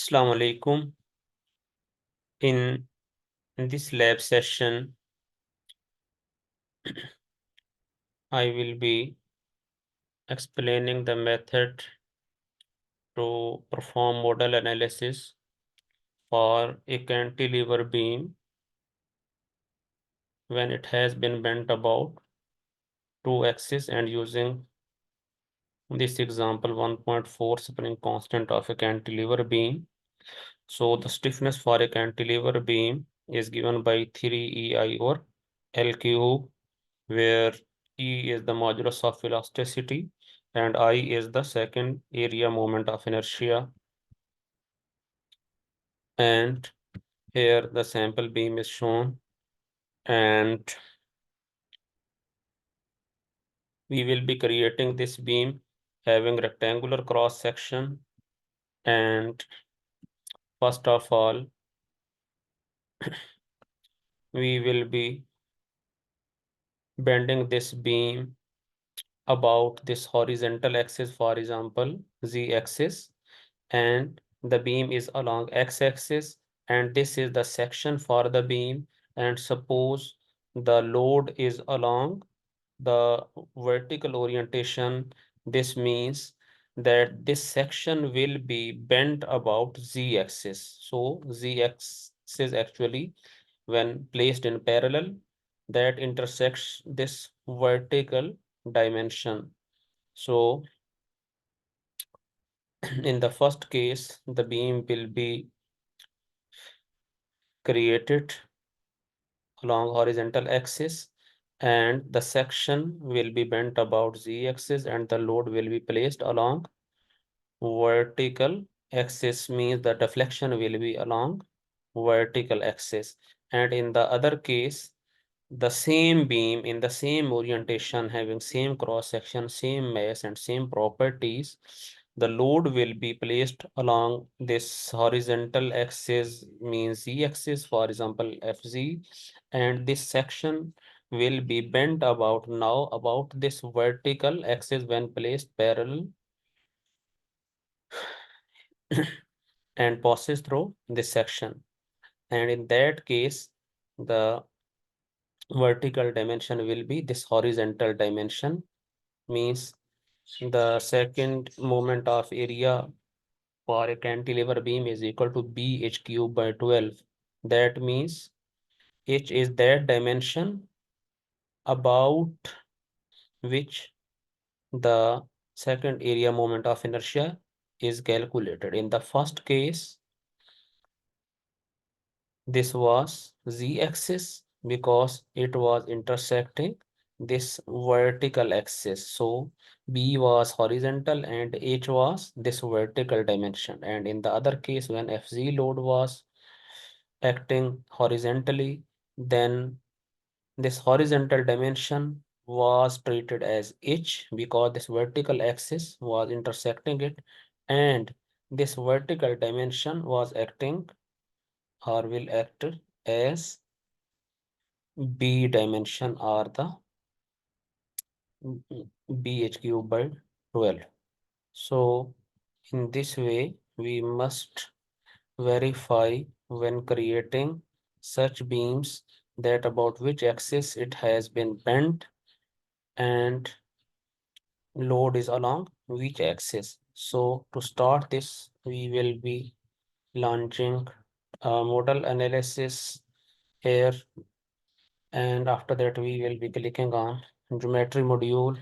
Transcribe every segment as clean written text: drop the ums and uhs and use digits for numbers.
Assalamu alaikum. In this lab session, I will be explaining the method to perform modal analysis for a cantilever beam when it has been bent about two axes and using this example 1.4 spring constant of a cantilever beam. So the stiffness for a cantilever beam is given by 3EI or L cube, where E is the modulus of elasticity and I is the second area moment of inertia. And here the sample beam is shown, and we will be creating this beam having rectangular cross section. And first of all, we will be bending this beam about this horizontal axis, for example, Z axis, and the beam is along x-axis, and this is the section for the beam. And suppose the load is along the vertical orientation, this means that this section will be bent about z-axis. So z-axis actually, when placed in parallel, that intersects this vertical dimension. So in the first case, the beam will be created along horizontal axis, and the section will be bent about z-axis, and the load will be placed along vertical axis, means the deflection will be along vertical axis. And in the other case, the same beam in the same orientation, having same cross section, same mass and same properties, the load will be placed along this horizontal axis, means z axis, for example fz, and this section will be bent about now about this vertical axis when placed parallel and passes through this section. And in that case, the vertical dimension will be this horizontal dimension, means the second moment of area for a cantilever beam is equal to bh cube by 12. That means h is that dimension about which the second area moment of inertia is calculated. In the first case, this was z-axis because it was intersecting this vertical axis. So B was horizontal and H was this vertical dimension. And in the other case, when Fz load was acting horizontally, then this horizontal dimension was treated as H because this vertical axis was intersecting it, and this vertical dimension was acting or will act as B dimension or the BH cube by 12. So in this way, we must verify when creating such beams that about which axis it has been bent and load is along which axis. So to start this, we will be launching a modal analysis here, and after that we will be clicking on geometry module.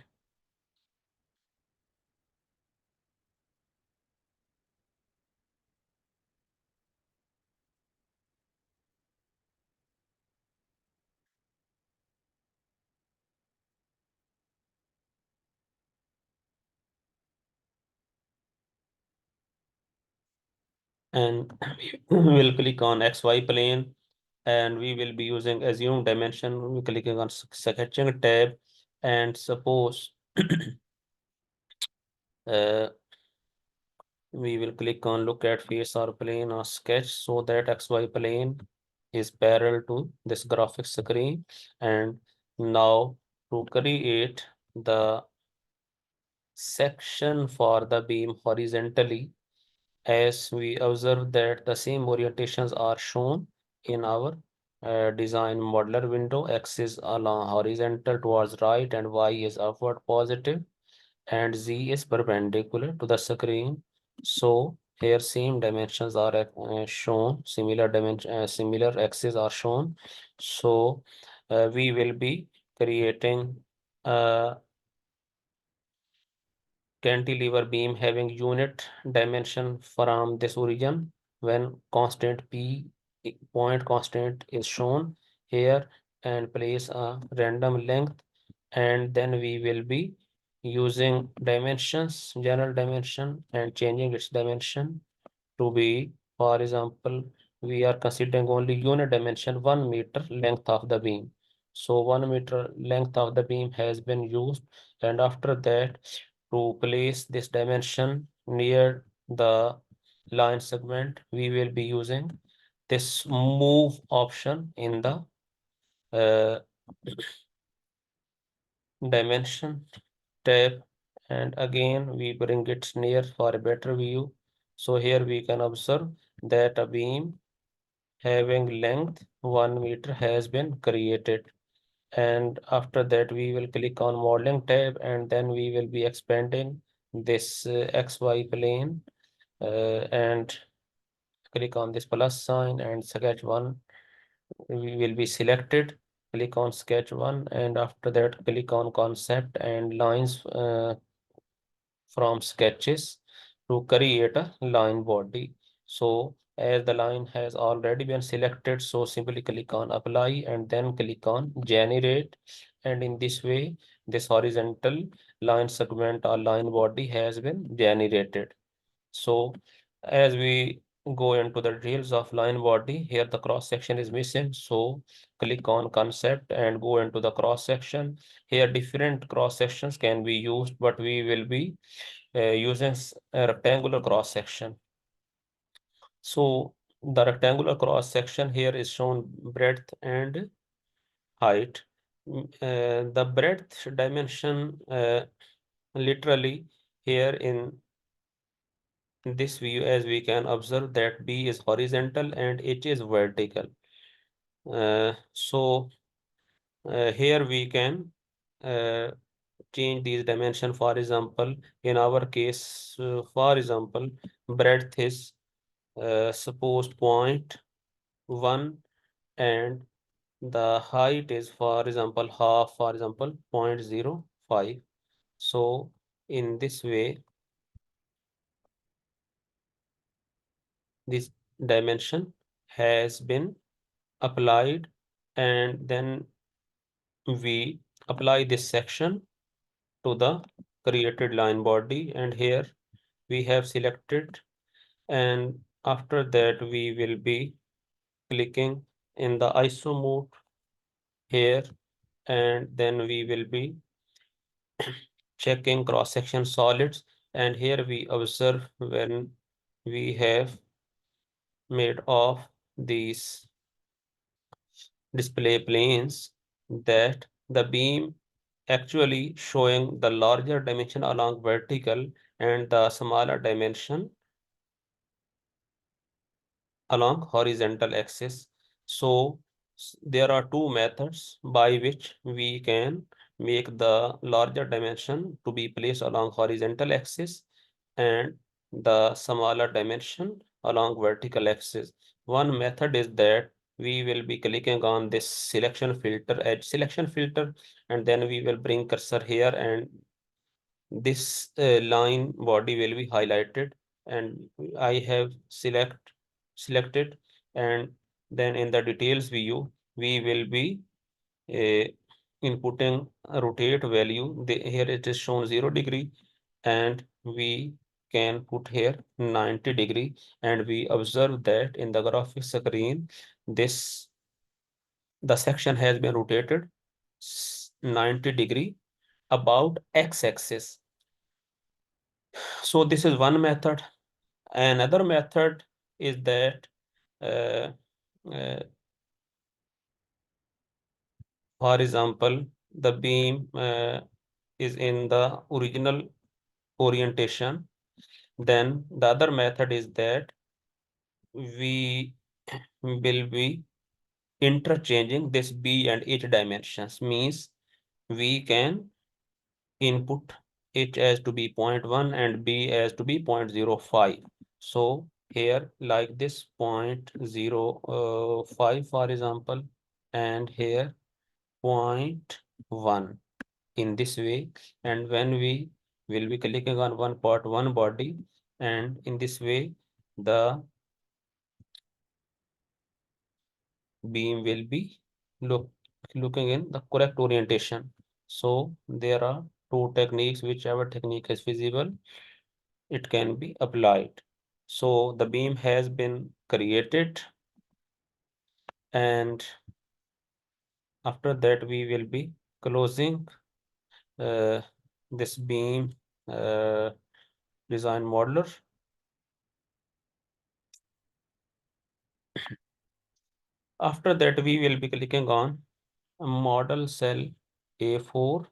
And we will click on XY plane, and we will be using assume dimension. We clicking on sketching tab, and suppose uh, we will click on look at face or plane or sketch, so that XY plane is parallel to this graphic screen. And now to create the section for the beam horizontally, as we observe that the same orientations are shown in our design modeler window. X is along horizontal towards right and Y is upward positive and Z is perpendicular to the screen. So here same dimensions are shown, similar axes are shown. So we will be creating a cantilever beam having unit dimension from this origin when constant P point constant is shown here and place a random length, and then we will be using dimensions, general dimension, and changing its dimension to be, for example, we are considering only unit dimension 1 meter length of the beam. So 1 meter length of the beam has been used, and after that, to place this dimension near the line segment, we will be using this move option in the uh, dimension tab, and again we bring it near for a better view. So here we can observe that a beam having length 1 meter has been created, and after that we will click on modeling tab, and then we will be expanding this XY plane and click on this plus sign and sketch one. We will be selected, click on sketch one, and after that click on concept and lines from sketches to create a line body. So as the line has already been selected, so simply click on apply and then click on generate. And in this way, this horizontal line segment or line body has been generated. So as we go into the details of line body, here the cross section is missing. So click on concept and go into the cross section. Here different cross sections can be used, but we will be using a rectangular cross section. So the rectangular cross section here is shown breadth and height. The breadth dimension literally here in this view, as we can observe that B is horizontal and H is vertical. So here we can uh, change these dimension. For example, in our case, for example, breadth is suppose 0.1 and the height is, for example, half, for example, 0.05. So in this way, this dimension has been applied, and then we apply this section to the created line body, and here we have selected, and after that we will be clicking in the ISO mode here, and then we will be checking cross section solids, and here we observe when we have made of these display planes that the beam actually showing the larger dimension along vertical and the smaller dimension along horizontal axis. So there are two methods by which we can make the larger dimension to be placed along horizontal axis and the smaller dimension along vertical axis. One method is that we will be clicking on this selection filter, edge selection filter, and then we will bring cursor here, and this line body will be highlighted, and I have selected, and then in the details view we will be uh, inputting a rotate value. Here it is shown 0 degree, and we can put here 90 degree, and we observe that in the graphic screen this the section has been rotated 90 degree about x-axis. So this is one method. Another method is that uh, uh, for example, the beam is in the original orientation, Then the other method is that we will be interchanging this b and h dimensions, means we can input h as to be 0.1 and b as to be 0.05. So here like this 0.05 for example, and here 0.1 in this way. And when we will be clicking on one part, one body, and in this way the beam will be looking in the correct orientation. So there are two techniques, whichever technique is feasible, it can be applied. So the beam has been created, and after that we will be closing uh, this beam uh, design modeler. After that we will be clicking on model cell A4.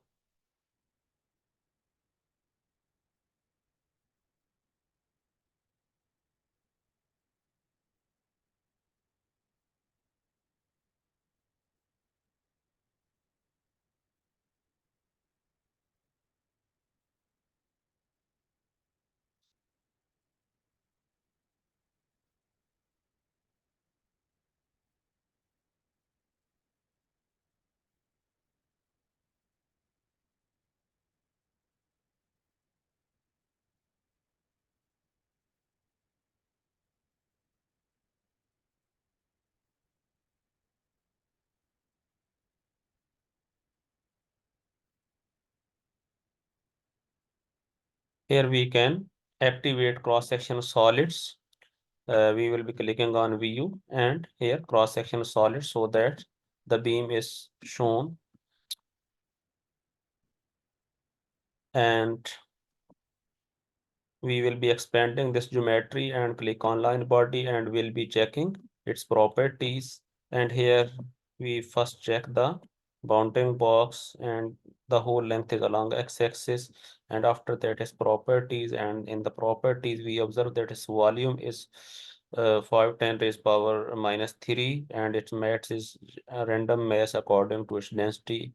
Here we can activate cross-section solids. We will be clicking on view and here cross-section solids so that the beam is shown. And we will be expanding this geometry and click on line body and we'll be checking its properties. And here we first check the bounding box, and the whole length is along x-axis. And after that is properties, and in the properties we observe that its volume is 510 raised power minus 3, and its mass is a random mass according to its density.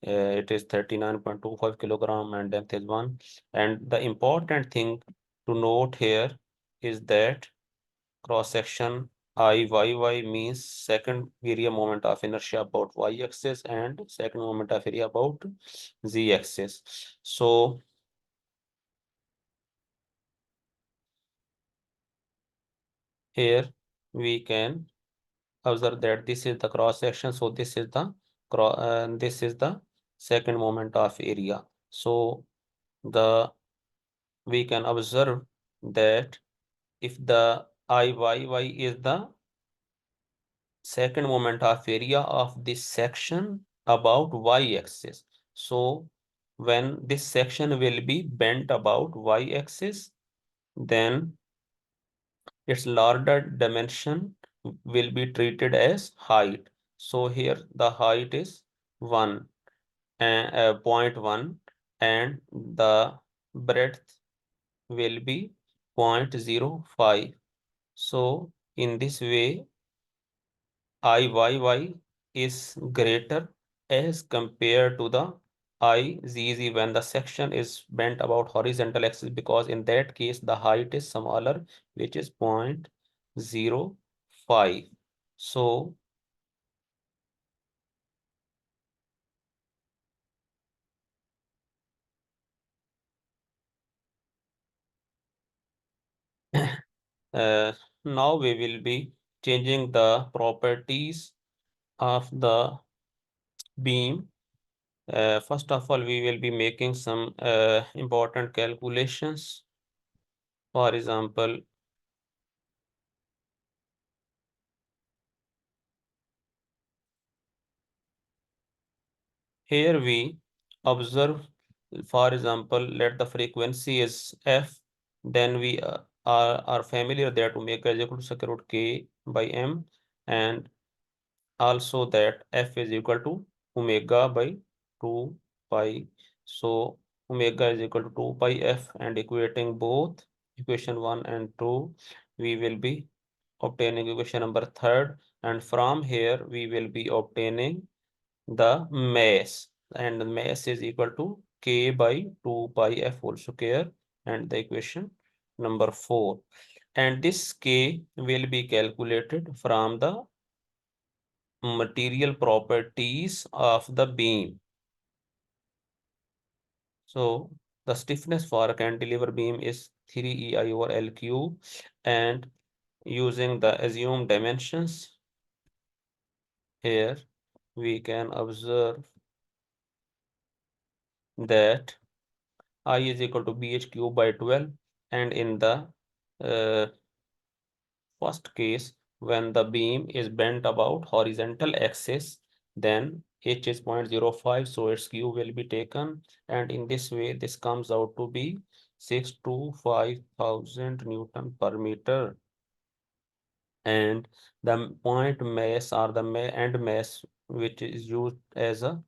It is 39.25 kilogram and depth is 1. And the important thing to note here is that cross section IYY means second area moment of inertia about y-axis and second moment of area about z-axis. So here we can observe that this is the cross section. So this is the second moment of area. So the we can observe that if the IYY is the second moment of area of this section about y-axis. So when this section will be bent about y-axis, then its larger dimension will be treated as height. So here the height is 1 and 0.1 and the breadth will be 0.05. So in this way, IYY is greater as compared to the IZZ when the section is bent about horizontal axis, because in that case the height is smaller, which is 0.05. So now we will be changing the properties of the beam. First of all, we will be making some important calculations. For example, here we observe, for example, let the frequency is f, then we are familiar that omega is equal to square root k by m, and also that f is equal to omega by 2 pi. So omega is equal to 2 pi f, and equating both, equation 1 and 2, we will be obtaining equation number third, and from here we will be obtaining the mass, and the mass is equal to k by 2 pi f whole square, and the equation number 4. And this k will be calculated from the material properties of the beam. So the stiffness for a cantilever beam is 3 EI over L cube, and using the assumed dimensions here, we can observe that I is equal to BH cube by 12, and in the uh, first case, when the beam is bent about horizontal axis, then H is 0.05, so its cube will be taken, and in this way, this comes out to be 6 to 5,000 Newton per meter. And the point mass or the end mass which is used as a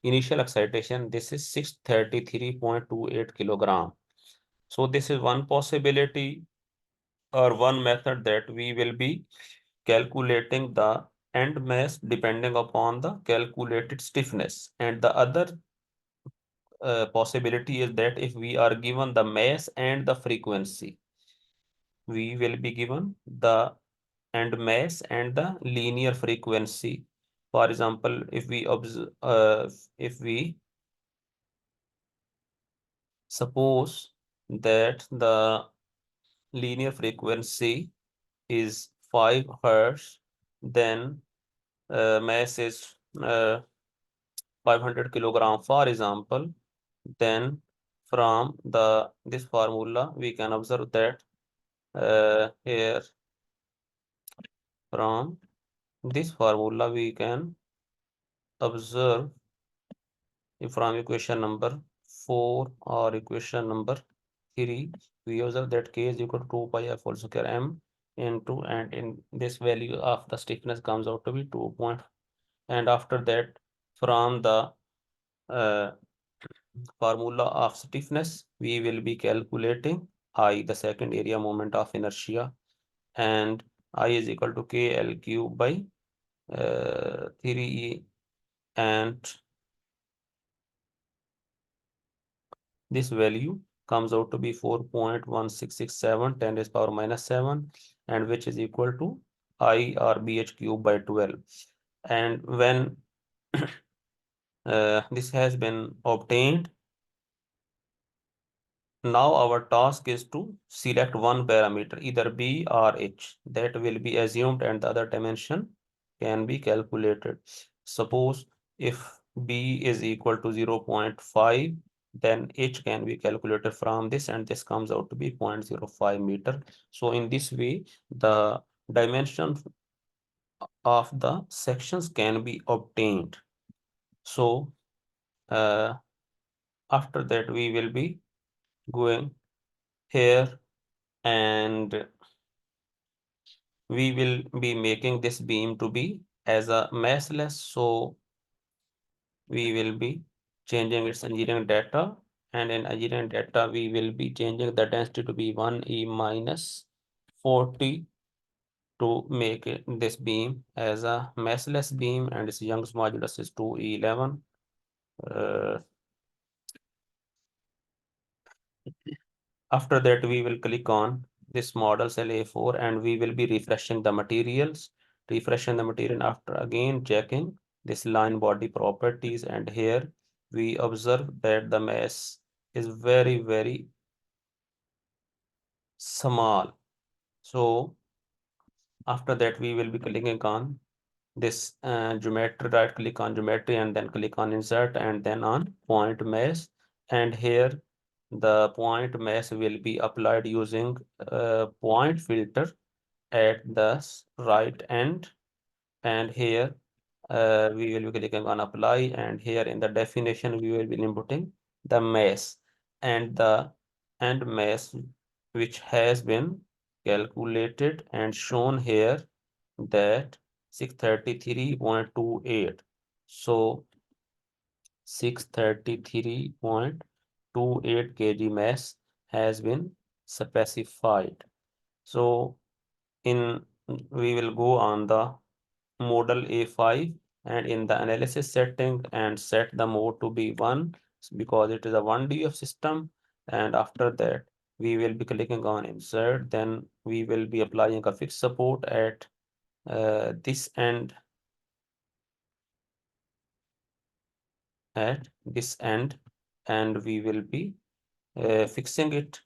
initial excitation, this is 633.28 kilogram. So this is one possibility or one method that we will be calculating the end mass depending upon the calculated stiffness. And the other possibility is that if we are given the mass and the frequency, we will be given the end mass and the linear frequency. For example, if we suppose that the linear frequency is 5 hertz, then mass is 500 kilogram, for example, then from this formula we can observe that here from this formula we can observe from equation number 4 or equation number 3, we observe that k is equal to 2 pi f whole square m into, and in this value of the stiffness comes out to be 2 point. And after that, from the uh, formula of stiffness, we will be calculating I, the second area moment of inertia, and I is equal to k L cube by 3e, and this value comes out to be 4.1667 10 raised power minus 7, and which is equal to I or BH cube by 12. And when this has been obtained, now our task is to select one parameter, either B or H, that will be assumed and the other dimension can be calculated. Suppose if B is equal to 0.5, then H can be calculated from this, and this comes out to be 0.05 meter. So in this way, the dimension of the sections can be obtained. So after that, we will be going here, and we will be making this beam to be as a massless. So we will be changing its engineering data, and in engineering data, we will be changing the density to be 1e minus 40 to make this beam as a massless beam, and its Young's modulus is 2e11. After that, we will click on this model cell A4, and we will be refreshing the materials. Refreshing the material after again checking this line body properties, and here we observe that the mass is very, very small. So after that, we will be clicking on this geometry, right click on geometry, and then click on insert, and then on point mesh. And here the point mesh will be applied using a point filter at the right end. And here we will be clicking on apply, and here in the definition we will be inputting the mesh and the end mesh, which has been calculated and shown here, that 633.28. So 633.28 kg mass has been specified. So we will go on the model A5 and in the analysis setting and set the mode to be 1 because it is a 1DF system. And after that, we will be clicking on insert. Then we will be applying a fixed support at this end, and we will be fixing it.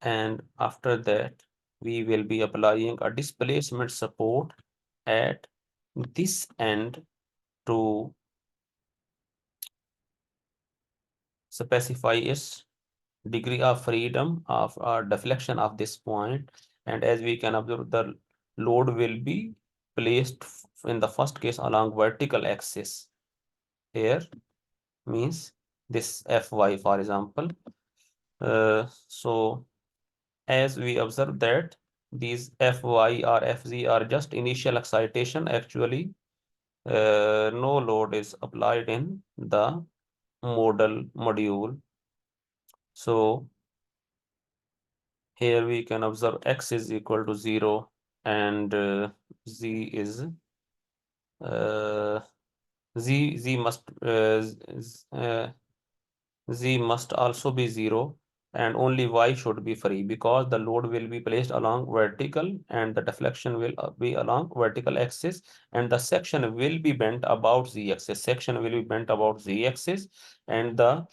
And after that, we will be applying a displacement support at this end to specify its degree of freedom of deflection of this point. And as we can observe, the load will be placed in the first case along vertical axis. Here means this Fy, for example. So as we observe that these Fy or Fz are just initial excitation, actually no load is applied in the modal module. So here we can observe x is equal to 0 and z is uh, z must z must also be 0 and only y should be free because the load will be placed along vertical and the deflection will be along vertical axis and the section will be bent about z-axis. Section will be bent about z-axis and the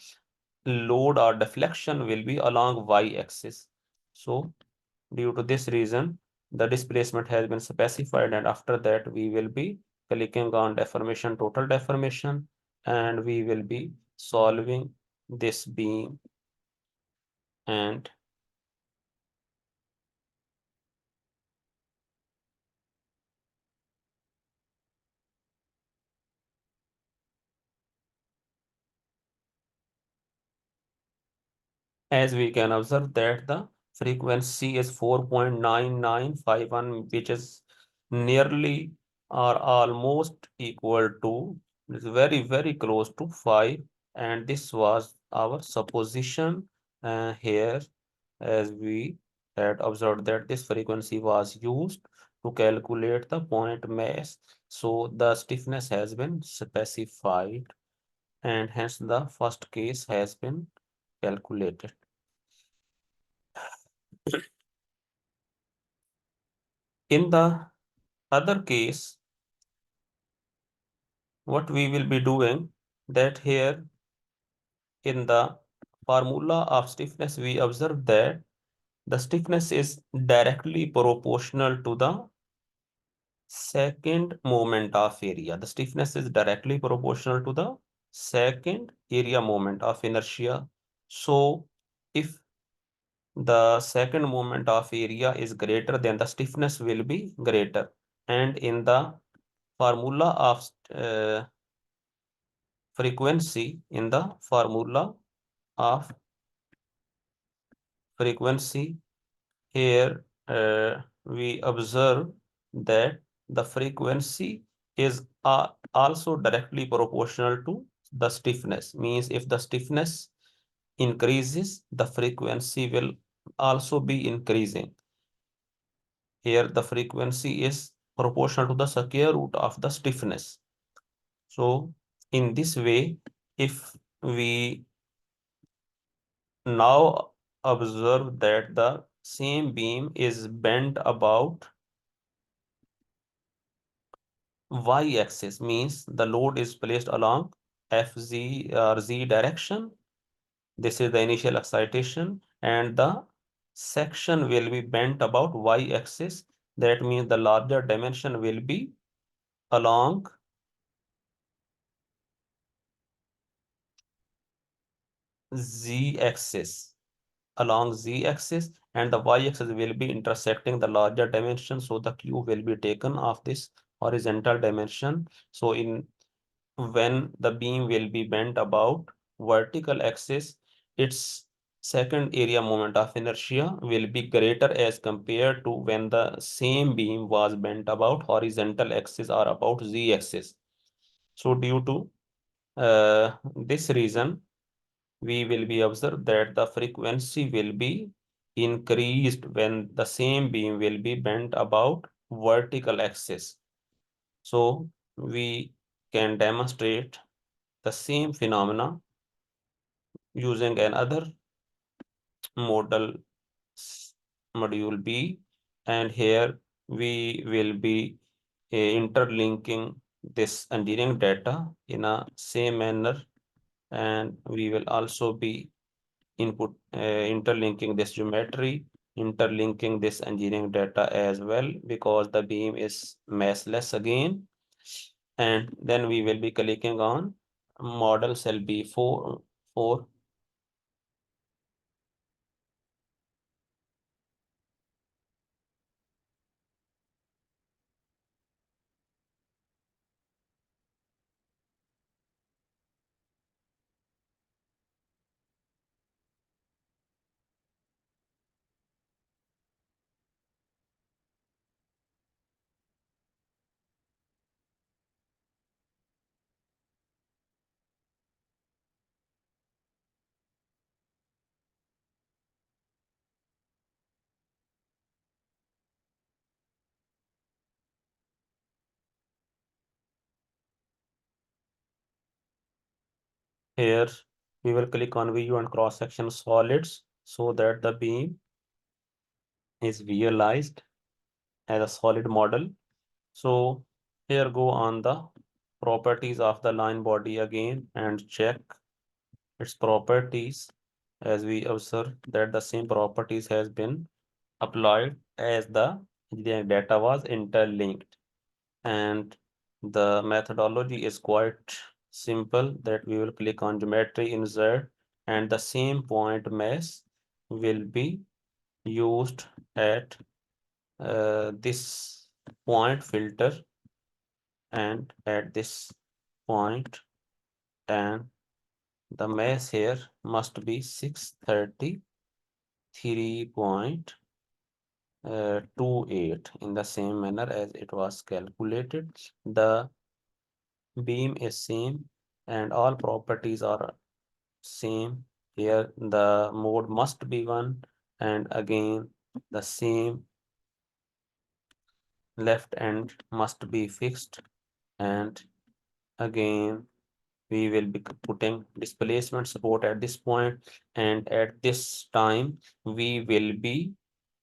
load or deflection will be along y-axis. So due to this reason, the displacement has been specified, and after that we will be clicking on deformation, total deformation, and we will be solving this beam. And as we can observe that the frequency is 4.9951, which is nearly or almost equal to, is very, very close to 5. And this was our supposition here, as we had observed that this frequency was used to calculate the point mass. So the stiffness has been specified and hence the first case has been calculated. In the other case, what we will be doing that here in the formula of stiffness, we observe that the stiffness is directly proportional to the second moment of area. The stiffness is directly proportional to the second area moment of inertia. So if the second moment of area is greater, then the stiffness will be greater. And in the formula of frequency, in the formula of frequency, here we observe that the frequency is also directly proportional to the stiffness. Means if the stiffness increases, the frequency will also be increasing. Here the frequency is proportional to the square root of the stiffness. So in this way, if we now observe that the same beam is bent about y-axis, means the load is placed along fz or z direction. This is the initial excitation and the section will be bent about y-axis. That means the larger dimension will be along z-axis, and the y-axis will be intersecting the larger dimension. So the q will be taken of this horizontal dimension. So when the beam will be bent about vertical axis, its second area moment of inertia will be greater as compared to when the same beam was bent about horizontal axis or about z-axis. So due to this reason, we will be observed that the frequency will be increased when the same beam will be bent about vertical axis. So we can demonstrate the same phenomena using another modal module B, and here we will be interlinking this engineering data in a same manner, and we will also be interlinking this geometry, interlinking this engineering data as well, because the beam is massless again. And then we will be clicking on model cell B4. Here we will click on view and cross section solids so that the beam is visualized as a solid model. So here go on the properties of the line body again and check its properties, as we observe that the same properties has been applied as the engineering data was interlinked. And the methodology is quite simple, that we will click on geometry insert, and the same point mass will be used at this point filter and at this point, and the mass here must be 633.28 in the same manner as it was calculated. The beam is same and all properties are same. Here the mode must be 1, and again the same left end must be fixed, and again we will be putting displacement support at this point, and at this time we will be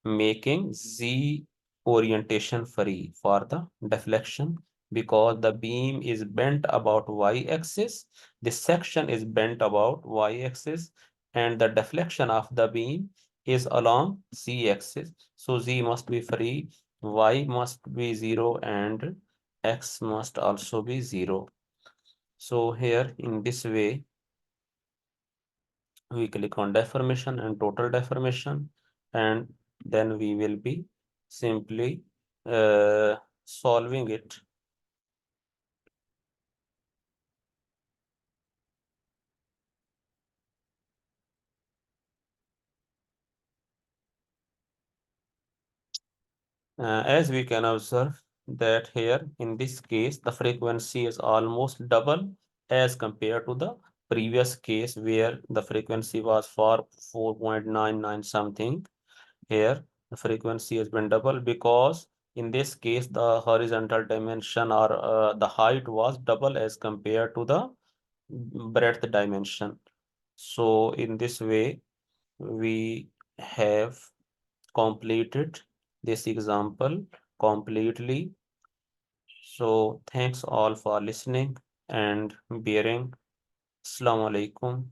making Z orientation free for the deflection, because the beam is bent about y-axis, this section is bent about y-axis, and the deflection of the beam is along z-axis. So Z must be free, y must be 0, and x must also be 0. So here in this way, we click on deformation and total deformation, and then we will be simply solving it. As we can observe that here in this case, the frequency is almost double as compared to the previous case where the frequency was for 4.99 something. Here the frequency has been double because in this case the horizontal dimension or the height was double as compared to the breadth dimension. So in this way we have completed this example completely. So thanks all for listening and bearing. Assalamu alaikum.